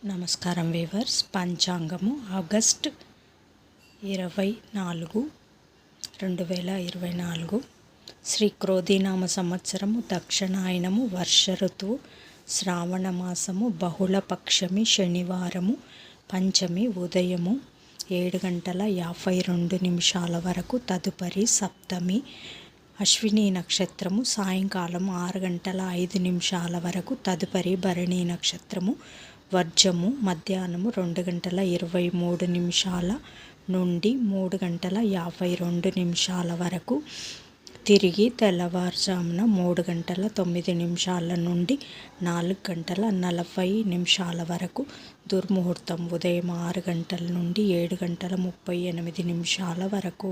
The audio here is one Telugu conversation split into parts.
నమస్కారం వీవర్స్. పంచాంగము ఆగస్ట్ 24, 2024 శ్రీ క్రోధినామ సంవత్సరము, దక్షిణాయనము, వర్ష ఋతువు, శ్రావణ మాసము, బహుళపక్షమి, శనివారము, పంచమి ఉదయము 7:52 వరకు, తదుపరి సప్తమి, అశ్విని నక్షత్రము సాయంకాలం 6:05 వరకు, తదుపరి భరణి నక్షత్రము, వర్జము మధ్యాహ్నము 2:23 నుండి 3:52 వరకు, తిరిగి తెల్లవారుజామున 3:09 నుండి 4:40 వరకు, దుర్ముహూర్తం ఉదయం 6 గంటల నుండి 7:38 వరకు,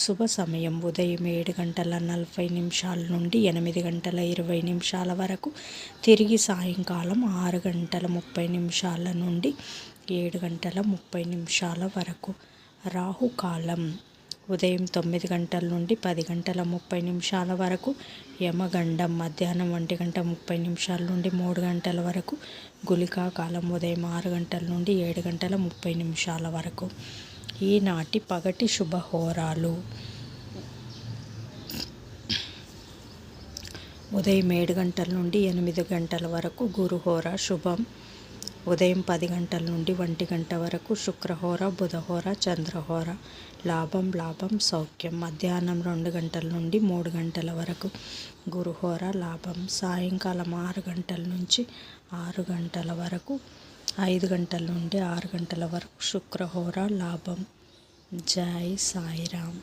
శుభ సమయం ఉదయం 7:40 నుండి 8:20 వరకు, తిరిగి సాయంకాలం 6:30 నుండి 7:30 వరకు. రాహుకాలం ఉదయం 9 గంటల నుండి 10:30 వరకు, యమగండం మధ్యాహ్నం 1:30 నుండి 3 గంటల వరకు, గుళికా కాలం ఉదయం 6 గంటల నుండి 7:30 వరకు. ఈనాటి పగటి శుభహోరాలు: ఉదయం 7 గంటల నుండి 8 గంటల వరకు గురుహోర శుభం. ఉదయం 10 గంటల నుండి 1 గంట వరకు శుక్రహోర, బుధహోర, చంద్రహోర. లాభం సౌఖ్యం. మధ్యాహ్నం 2 గంటల నుండి 3 గంటల వరకు గురుహోర లాభం. సాయంకాలం 6 గంటల నుంచి 6 గంటల వరకు, 5 గంటల నుండి 6 గంటల వరకు శుక్రహోర లాభం. జై సాయిరామ్.